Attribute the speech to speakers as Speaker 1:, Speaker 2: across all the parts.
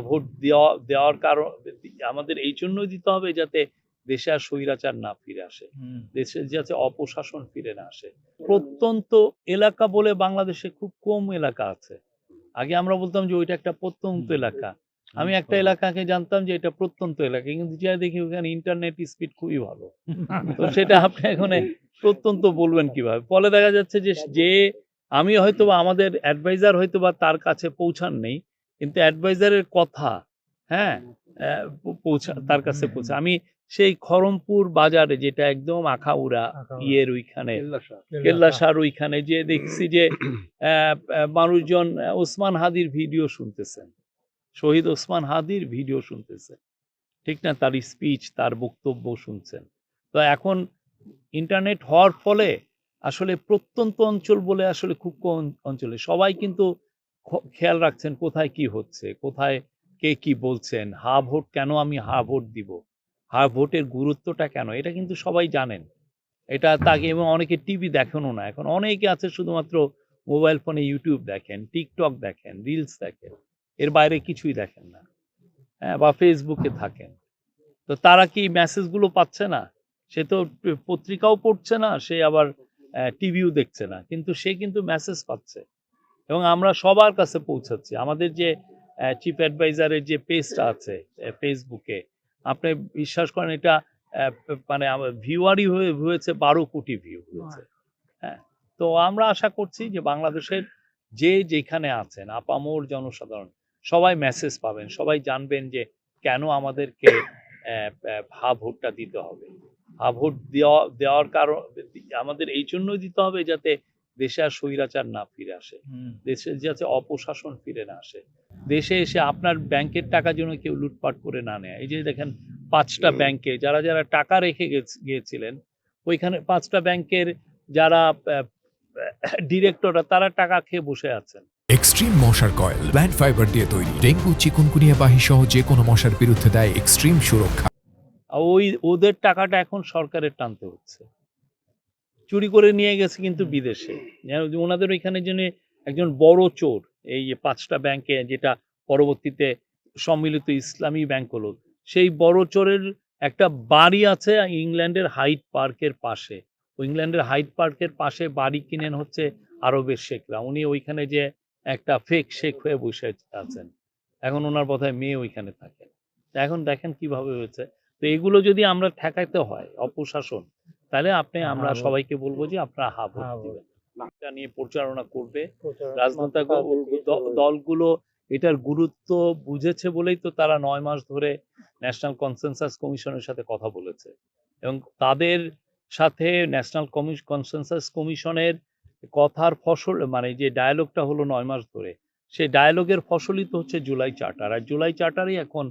Speaker 1: Vote দেওয়ার কারণ আমাদের এই জন্যই দিতে হবে যাতে দেশে আর স্বৈরাচার না ফিরে আসে, দেশে যাতে অপশাসন ফিরে না আসে। প্রত্যন্ত এলাকা বলে বাংলাদেশে খুব কম এলাকা আছে। আগে আমরা বলতাম যে ওইটা একটা প্রত্যন্ত এলাকা। আমি একটা এলাকাকে জানতাম যে এটা প্রত্যন্ত এলাকা, কিন্তু যা দেখি ওখানে ইন্টারনেট স্পিড খুবই ভালো। তো সেটা আপনি এখন প্রত্যন্ত বলবেন কিভাবে? ফলে দেখা যাচ্ছে যে আমি হয়তো বা আমাদের অ্যাডভাইজার হয়তো বা তার কাছে পৌঁছান নেই, কিন্তু অ্যাডভাইজারের কথা, হ্যাঁ, তার কাছে পৌঁছে। আমি সেই খড়মপুর বাজারে, যেটা একদম আখাউড়া ইয়ের ওইখানে, কেল্লাসার ওইখানে যে দেখছি যে মানুষজন ওসমান হাদির ভিডিও শুনতেছেন, শহীদ ওসমান হাদির ভিডিও শুনতেছেন, ঠিক না? তার স্পিচ, তার বক্তব্য শুনছেন। তো এখন ইন্টারনেট হওয়ার ফলে আসলে প্রত্যন্ত অঞ্চল বলে আসলে খুব কম অঞ্চলে সবাই কিন্তু খেয়াল রাখছেন কোথায় কি হচ্ছে, কোথায় কে কি বলছেন, হা ভোট কেন আমি হা ভোট দিব, হা ভোটের গুরুত্বটা কেন, এটা কিন্তু সবাই জানেন। এটা তাকে, এবং অনেকে টিভি দেখেনও না, এখন অনেকে আছে শুধুমাত্র মোবাইল ফোনে ইউটিউব দেখেন, টিকটক দেখেন, রিলস দেখেন, এর বাইরে কিছুই দেখেন না, হ্যাঁ, বা ফেসবুকে থাকেন। তো তারা কি মেসেজগুলো পাচ্ছে না? সে তো পত্রিকাও পড়ছে না, সে আবার টিভিও দেখছে না, কিন্তু সে কিন্তু মেসেজ পাচ্ছে, এবং আমরা সবার কাছে পৌঁছাচ্ছি। আমাদের যে চিফ অ্যাডভাইজারের যে পেজটা আছে ফেসবুকে, আপনি বিশ্বাস করেন এটা মানে ভিউয়ারই হয়েছে 12 কোটি ভিউ হয়েছে। হ্যাঁ, তো আমরা আশা করছি যে বাংলাদেশের যে যেখানে আছেন আপামর জনসাধারণ সবাই মেসেজ পাবেন, সবাই জানবেন যে কেন আমাদেরকে হা ভোটটা দিতে হবে। হা ভোট দেওয়ার কারণ আমাদের এই জন্যই দিতে হবে যাতে দেশে আর স্বৈরাচার না ফিরে আসে, দেশে যাতে অপশাসন ফিরে না আসে, দেশে এসে আপনার ব্যাংকের টাকা যেন কেউ লুটপাট করে না নেয়। এই যে দেখেন 5টা ব্যাংকে যারা যারা টাকা রেখে গিয়েছিলেন, ওইখানে 5টা ব্যাংকের যারা ডিরেক্টররা, তারা টাকা খেয়ে বসে আছেন।
Speaker 2: এক্সট্রিম মশার কয়েল প্ল্যান্ট ফাইবার দিয়ে তৈরি, ডেঙ্গু, চিকুনগুনিয়া বাহি সহ যে কোনো মশার বিরুদ্ধে দেয় এক্সট্রিম সুরক্ষা।
Speaker 1: ওদের টাকাটা এখন সরকারের টানতে হচ্ছে, চুরি করে নিয়ে গেছে কিন্তু বিদেশে। ওনাদের ওইখানে জন্য একজন বড় চোর, এই 5টা ব্যাংকে, যেটা পরবর্তীতে সম্মিলিত ইসলামী ব্যাংক হলো, সেই বড় চোরের একটা বাড়ি আছে ইংল্যান্ডের হাইড পার্কের পাশে। ইংল্যান্ডের হাইড পার্কের পাশে বাড়ি কিনেন হচ্ছে আরবের শেখরা। উনি ওইখানে যে একটা ফেক শেখ হয়ে বসে আছেন, এখন ওনার বোধহয় মেয়ে ওইখানে থাকেন। এখন দেখেন কিভাবে হয়েছে। তো এগুলো যদি আমরা ঠেকাইতে হয়, অপশাসন, তাহলে আমরা সবাইকে বলবো যে আপনারা হা ভোট দিবেন। এটা নিয়ে প্রচারণা করবে রাজনৈতিক দলগুলো। এটার গুরুত্ব বুঝেছে বলেই তো তারা 9 মাস ধরে ন্যাশনাল কনসেনসাস কমিশনের সাথে কথা বলেছে, এবং তাদের সাথে ন্যাশনাল কনসেনসাস কমিশনের কথার ফসল, মানে যে ডায়ালগটা হলো 9 মাস ধরে, সেই ডায়ালগের ফসলই তো হচ্ছে জুলাই চার্টার। আর জুলাই চার্টারই এখন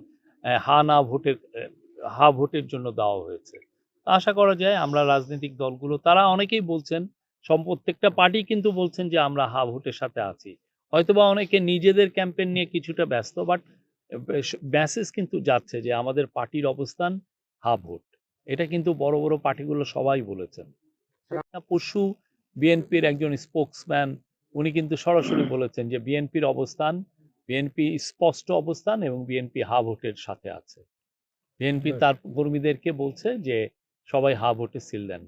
Speaker 1: হা ভোটের জন্য দেওয়া হয়েছে। আশা করা যায় আমরা রাজনৈতিক দলগুলো, তারা অনেকেই বলছেন, প্রত্যেকটা পার্টি কিন্তু বলছেন যে আমরা হা ভোটের সাথে আছি। হয়তোবা অনেকে নিজেদের ক্যাম্পেইন নিয়ে কিছুটা ব্যস্ত, বাট মেসেজ কিন্তু যাচ্ছে যে আমাদের পার্টির অবস্থান হা ভোট। এটা কিন্তু বড় বড় পার্টিগুলো সবাই বলেছেন। পরশু বিএনপির একজন স্পোকসম্যান, উনি কিন্তু সরাসরি বলেছেন যে বিএনপির অবস্থান, বিএনপি স্পষ্ট অবস্থান, এবং বিএনপি হা ভোটের সাথে আছে। বিএনপি তার কর্মীদেরকে বলছে যে সবাই হা ভোটে সিল দেন।